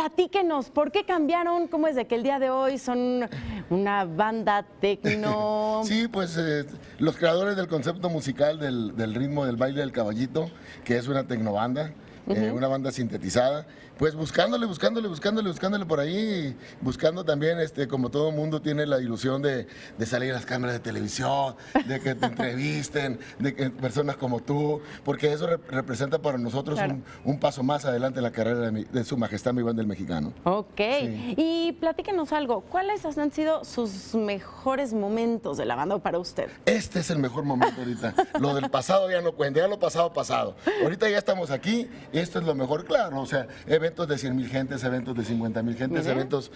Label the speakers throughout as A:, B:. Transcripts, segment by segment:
A: platíquenos, ¿por qué cambiaron? ¿Cómo es de que el día de hoy son una banda tecno?
B: Sí, pues los creadores del concepto musical del ritmo del baile del caballito, que es una tecnobanda, una banda sintetizada, pues buscándole por ahí, buscando también, como todo mundo tiene la ilusión de salir a las cámaras de televisión, de que te entrevisten, de que personas como tú, porque eso representa para nosotros un paso más adelante en la carrera de Su Majestad mi banda el mexicano.
A: Ok,
B: Sí.
A: y platíquenos algo, ¿cuáles han sido sus mejores momentos de la banda para usted?
B: Este es el mejor momento ahorita. Lo del pasado ya no cuenta, ya lo pasado. Ahorita ya estamos aquí, esto es lo mejor, claro, o sea, eventos de 100,000 gentes, eventos de 50,000 gentes, eventos,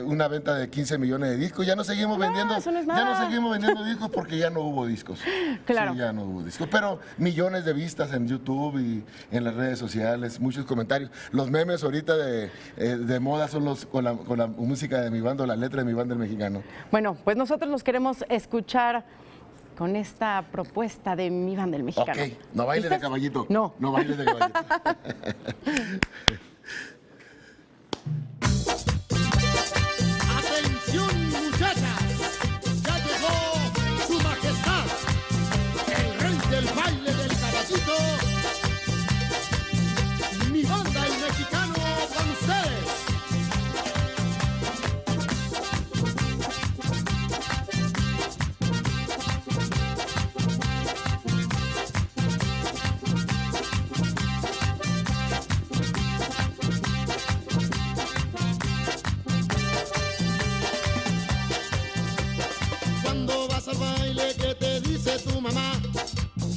B: una venta de 15 millones de discos. Ya no seguimos vendiendo,
A: eso no es
B: ya
A: nada.
B: no seguimos vendiendo discos porque ya no hubo discos.
A: Claro.
B: Sí, ya no hubo discos, pero millones de vistas en YouTube y en las redes sociales, muchos comentarios. Los memes ahorita de moda son con la música de mi banda, la letra de mi banda el mexicano.
A: Bueno, pues nosotros los queremos escuchar con esta propuesta de mi banda el mexicano.
B: Ok, no bailes de
A: ¿Listas?
B: caballito.
A: No.
B: No bailes de caballito.
C: ¡Atención, muchachas! Ya llegó Su Majestad, el rey del baile del caballito. Mi banda, el mexicano, con ustedes. Cuando vas al baile, ¿qué te dice tu mamá?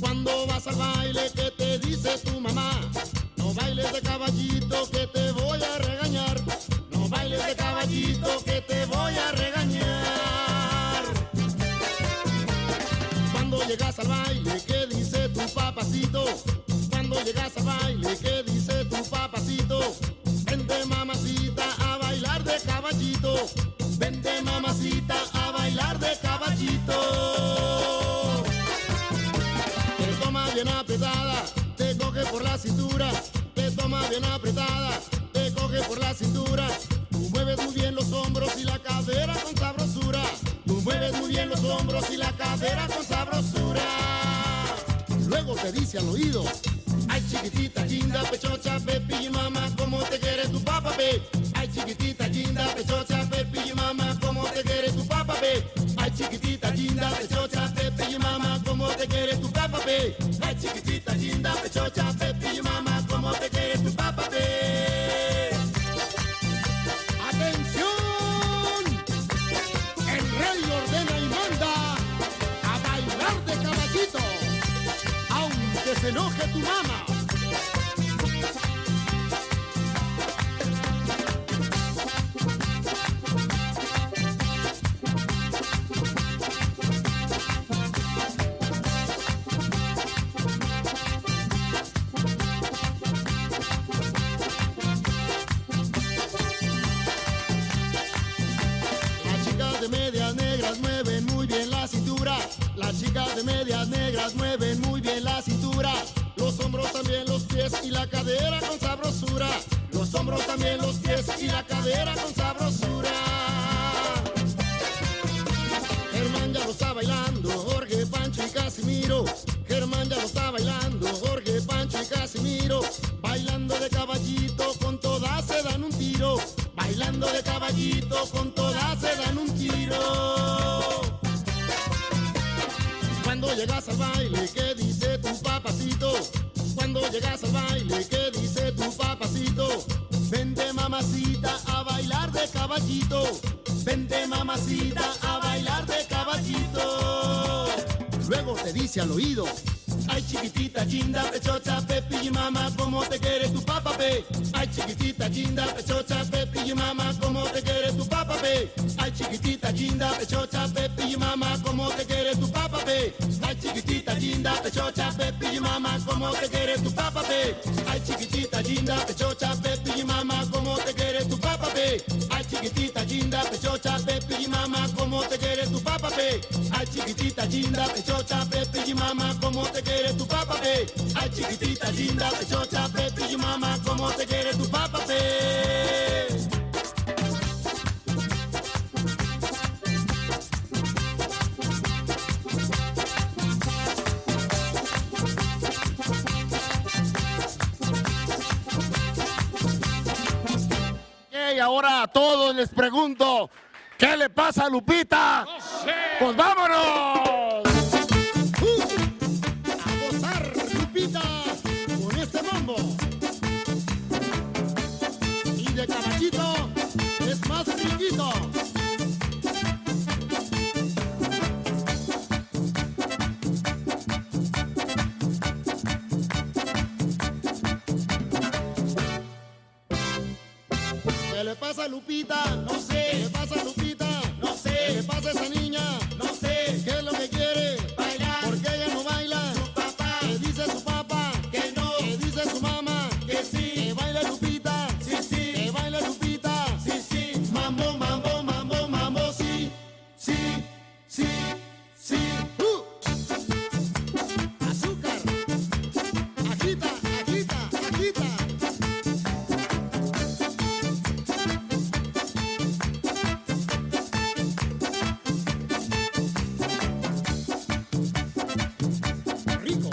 C: Cuando vas al baile, ¿qué te dice tu mamá? No bailes de caballito que te voy a regañar. No bailes de caballito que te voy a regañar. Cuando llegas al baile, ¿qué dice tu papacito? Cuando llegas al baile, ¿qué dice tu papacito? Vente mamacita a bailar de caballito. Vente mamacita a bailar de caballito. Te toma bien apretada, te coge por la cintura. Te toma bien apretada, te coge por la cintura. Tú mueves muy bien los hombros y la cadera con sabrosura. Tú mueves muy bien los hombros y la cadera con sabrosura. Luego te dice al oído: ay, chiquitita, linda, pechocha, pepi y mamá, ¿cómo te quiere tu papá, pe? Ay, chiquitita, linda, pechocha, pepi y mamá, ¿cómo te quiere tu papá, pe? Ay, chiquitita, linda, pechocha, pepi y mamá, ¿cómo te quiere tu papá, pe? Ay, chiquitita, linda, pechocha, pepi y mamá, ¿cómo te quiere tu papá, pe? ¡Atención! El rey ordena y manda a bailar de caballito, aunque se enoje tu mamá. Las chicas de medias negras mueven muy bien la cintura. Las chicas de medias negras mueven muy bien la cintura. Los hombros también, los pies y la cadera con sabrosura. Los hombros también, los pies y la cadera con sabrosura. Germán ya lo está bailando, Jorge, Pancho y Casimiro. Germán ya lo está bailando, Jorge, Pancho y Casimiro. Bailando de caballito, con todas se dan un tiro. Bailando de caballito, con todas se dan un tiro. Cuando llegas al baile, ¿qué dice tu papacito? Cuando llegas al baile, ¿qué dice tu papacito? Vente mamacita a bailar de caballito. Vente mamacita a bailar de caballito. Luego te dice al oído: ay, chiquitita, linda, pechocha, pepi y mamá, ¿cómo te quiere tu papá, pe? Ay, chiquitita, linda, pechocha, pepi y mamá, ¿cómo te quiere tu papá, pe? Ay, chiquitita, linda, pechocha, pepi y mamá, ¿cómo te quiere tu papá, pe? Ay, chiquitita, linda, pechocha, pepi y mamá, ¿cómo te quiere tu papá, pe? Ay, chiquitita, linda, pechocha, pepi y mamá, ¿cómo te quiere tu papá, pe? Ay, chiquitita, linda, pechocha, pepi y mamá, ¿cómo te quiere tu papá, pe? Ay, chiquitita, linda, pechocha, pepi y mamá, ¿cómo te quiere tu papá, pe? Ay, chiquitita, linda, pechocha, pepi y mamá, ¿cómo te quiere tu papá, pe?
B: ahora a todos les pregunto, ¿qué le pasa a Lupita?
D: No sé.
B: ¡Pues vámonos!
C: A gozar, Lupita, con este mambo. Y de caballito es más riquito. ¿Qué le pasa a Lupita? No sé. ¿Qué le pasa a Lupita? No sé. ¿Qué le pasa a esa niña? No sé. ¿Qué es lo que quiere? Bailar. ¿Por qué ella no baila? Su papá. ¿Qué dice su papá? Que no. ¿Qué dice su mamá? Que sí. ¿Que baila Lupita? Sí, sí. ¿Que baila Lupita? Sí, sí. Mambo, mambo, mambo, mambo, sí. Sí, sí, sí. Azúcar. Agita, agita, agita. Rico.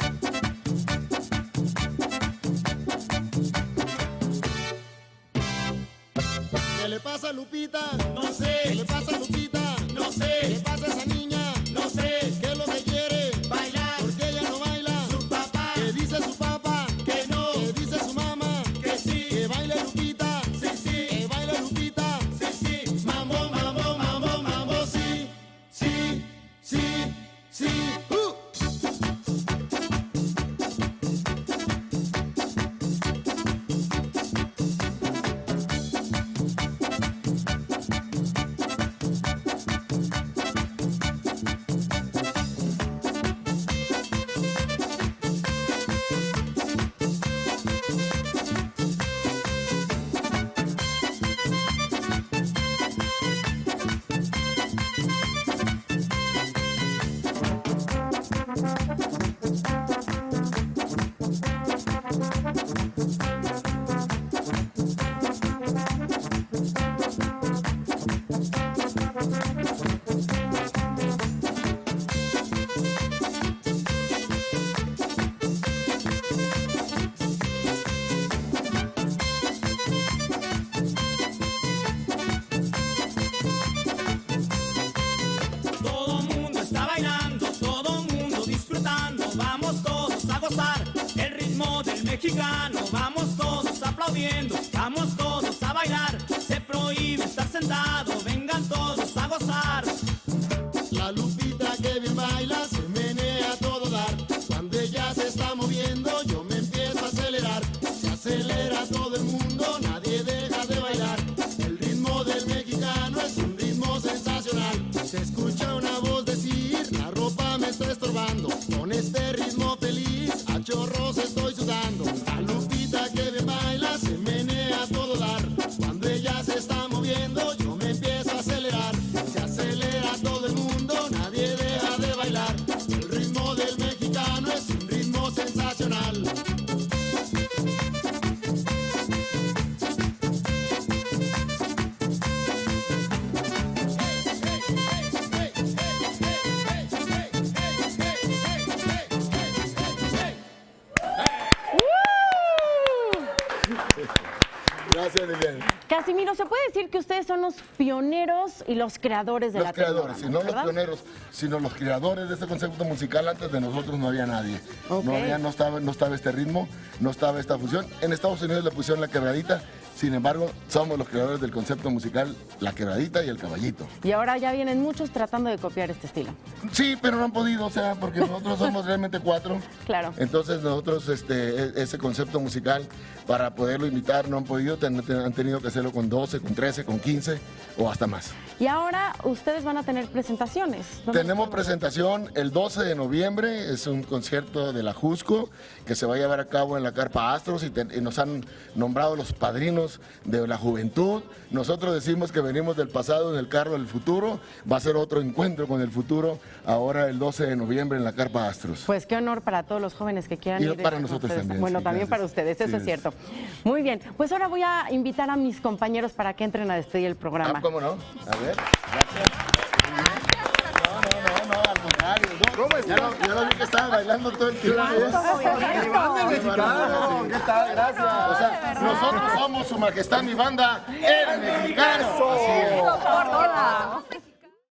C: ¿Qué le pasa a Lupita? No sé. ¿Qué le pasa a Lupita? No sé. ¿Qué le pasa a esa niña? No sé. ¿Qué es lo que quiere? Bailar. ¿Por qué ella no baila? Su papá. ¿Qué dice su papá? Que no. ¿Qué dice su mamá? Que sí. ¿Que baile Lupita? Sí, sí. ¿Que baile Lupita? Sí, sí. Mambo, mambo, mambo, mambo, sí. Sí, sí, sí.
E: Todo mundo está bailando, todo mundo disfrutando, vamos todos a gozar el ritmo del mexicano, vamos todos aplaudiendo, vamos todos a bailar, se prohíbe estar sentado, vengan todos a gozar.
C: La Lupita que bien baila se menea a todo dar. Cuando ella se está moviendo yo me empiezo a acelerar. Se acelera todo el mundo, nadie deja de bailar. El ritmo del mexicano es un ritmo sensacional. Se escucha una voz decir, la ropa me está estorbando. Con este ritmo feliz a chorros estoy sudando. La Lupita que bien baila se menea a todo dar. Cuando ella se está moviendo yo me empiezo a acelerar. Se acelera todo el mundo, nadie deja de bailar. El ritmo del mexicano es un ritmo sensacional.
B: Gracias, Lilian.
A: Casimiro, ¿se puede decir que ustedes son los pioneros y los creadores de la
B: Los creadores,
A: tecnovanda,
B: y no los
A: ¿verdad?
B: pioneros, sino los creadores de este concepto musical. Antes de nosotros no había nadie.
A: Ok.
B: No estaba este ritmo, no estaba esta fusión. En Estados Unidos le pusieron la quebradita, sin embargo, somos los creadores del concepto musical La Quebradita y El Caballito.
A: Y ahora ya vienen muchos tratando de copiar este estilo.
B: Sí, pero no han podido, o sea, porque nosotros somos realmente 4.
A: Claro.
B: Entonces nosotros ese concepto musical, para poderlo imitar, no han podido, han tenido que hacerlo con 12, con 13, con 15 o hasta más.
A: Y ahora ustedes van a tener presentaciones. ¿Dónde
B: Tenemos
A: podemos ver?
B: presentación el 12 de noviembre, es un concierto de la Jusco que se va a llevar a cabo en la Carpa Astros y nos han nombrado los padrinos de la juventud. Nosotros decimos que venimos del pasado en el carro del futuro, va a ser otro encuentro con el futuro ahora el 12 de noviembre en la Carpa Astros.
A: Pues qué honor para todos los jóvenes que quieran
B: Y
A: ir.
B: para
A: con
B: nosotros
A: ustedes.
B: también,
A: Bueno,
B: sí,
A: también
B: gracias.
A: para ustedes, eso
B: Sí,
A: es cierto. Muy bien, pues ahora voy a invitar a mis compañeros para que entren a despedir el programa.
B: ¿Cómo no? A ver, gracias. No, al contrario. ¿Cómo estás? Ya lo vi que estaba bailando todo el tiempo.
D: Mi banda el mexicano. ¿Qué tal? Gracias.
B: O sea, nosotros somos su majestad, mi banda, el mexicano. Así es.
F: Por todas.